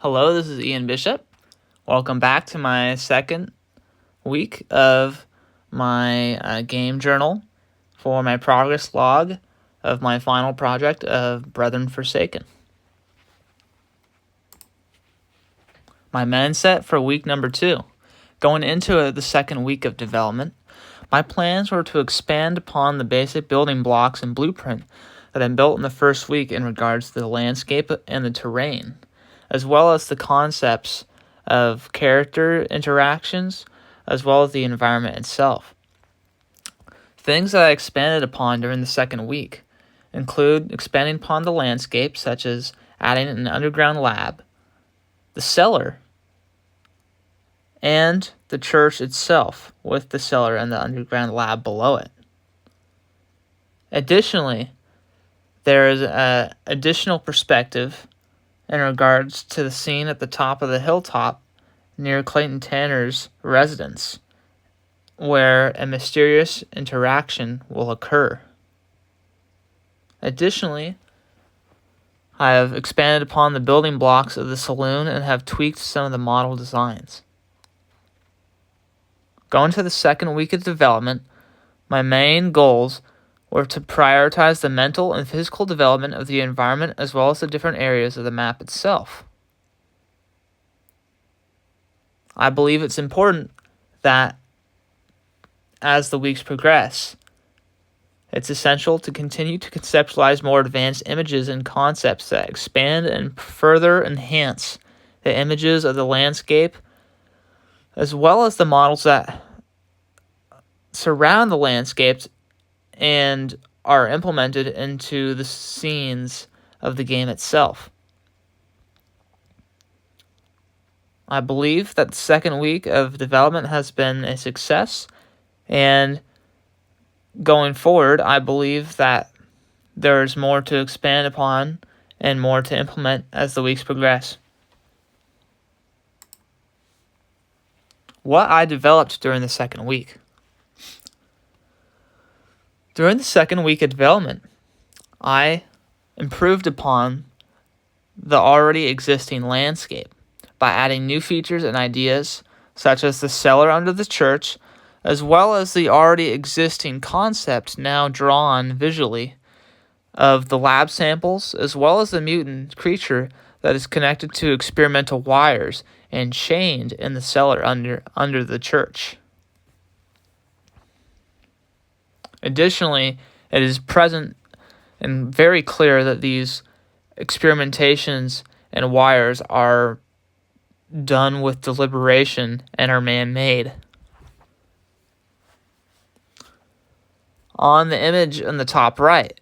Hello, this is Ian Bishop. Welcome back to my second week of my game journal for my progress log of my final project of Brethren Forsaken. My mindset for week number 2. Going into the second week of development, my plans were to expand upon the basic building blocks and blueprint that I built in the first week in regards to the landscape and the terrain, as well as the concepts of character interactions, as well as the environment itself. Things that I expanded upon during the second week include expanding upon the landscape, such as adding an underground lab, the cellar, and the church itself, with the cellar and the underground lab below it. Additionally, there is an additional perspective in regards to the scene at the top of the hilltop near Clayton Tanner's residence, where a mysterious interaction will occur. Additionally, I have expanded upon the building blocks of the saloon and have tweaked some of the model designs. Going to the second week of development, my main goals were to prioritize the mental and physical development of the environment as well as the different areas of the map itself. I believe it's important that as the weeks progress, it's essential to continue to conceptualize more advanced images and concepts that expand and further enhance the images of the landscape, as well as the models that surround the landscapes and are implemented into the scenes of the game itself. I believe that the second week of development has been a success, and going forward, I believe that there's more to expand upon and more to implement as the weeks progress. What I developed during the second week. During the second week of development, I improved upon the already existing landscape by adding new features and ideas, such as the cellar under the church, as well as the already existing concept now drawn visually of the lab samples, as well as the mutant creature that is connected to experimental wires and chained in the cellar under the church. Additionally, it is present and very clear that these experimentations and wires are done with deliberation and are man-made. On the image in the top right,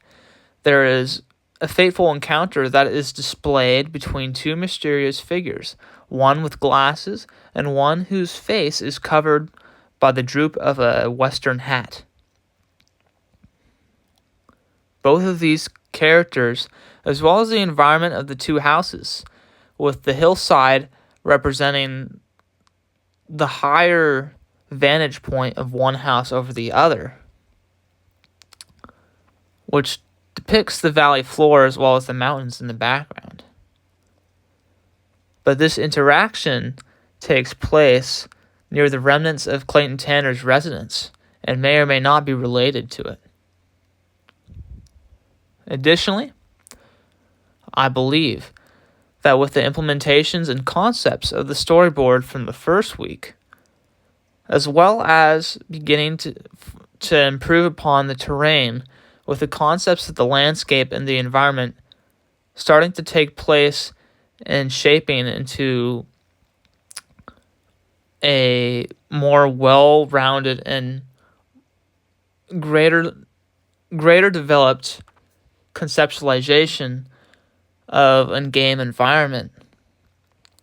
there is a fateful encounter that is displayed between two mysterious figures, one with glasses and one whose face is covered by the droop of a western hat. Both of these characters, as well as the environment of the two houses, with the hillside representing the higher vantage point of one house over the other, which depicts the valley floor as well as the mountains in the background. But this interaction takes place near the remnants of Clayton Tanner's residence and may or may not be related to it. Additionally, I believe that with the implementations and concepts of the storyboard from the first week, as well as beginning to improve upon the terrain with the concepts of the landscape and the environment starting to take place and shaping into a more well-rounded and greater developed conceptualization of a game environment,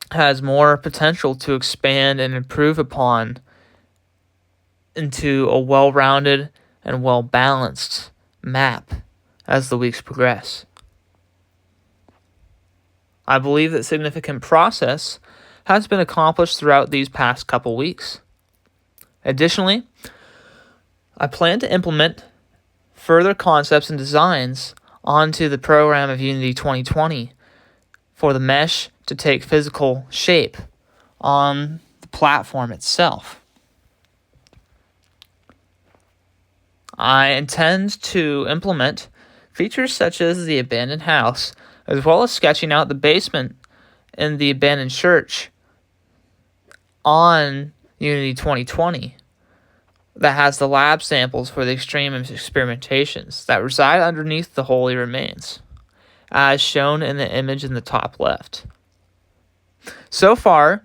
has more potential to expand and improve upon into a well-rounded and well-balanced map as the weeks progress. I believe that significant progress has been accomplished throughout these past couple weeks. Additionally, I plan to implement further concepts and designs onto the program of Unity 2020 for the mesh to take physical shape on the platform itself. I intend to implement features such as the abandoned house, as well as sketching out the basement in the abandoned church on Unity 2020 that has the lab samples for the extreme experimentations that reside underneath the holy remains, as shown in the image in the top left. So far,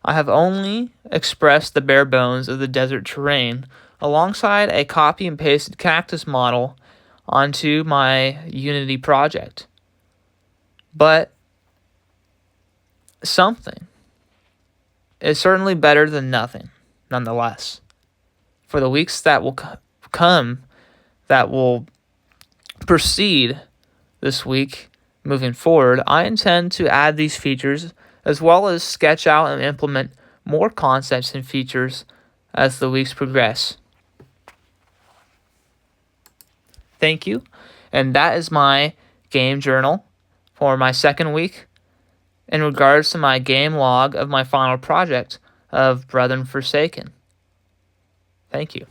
I have only expressed the bare bones of the desert terrain alongside a copy and pasted cactus model onto my Unity project. But something is certainly better than nothing, nonetheless. For the weeks that will come, that will proceed this week moving forward, I intend to add these features as well as sketch out and implement more concepts and features as the weeks progress. Thank you. And that is my game journal for my second week in regards to my game log of my final project of Brethren Forsaken. Thank you.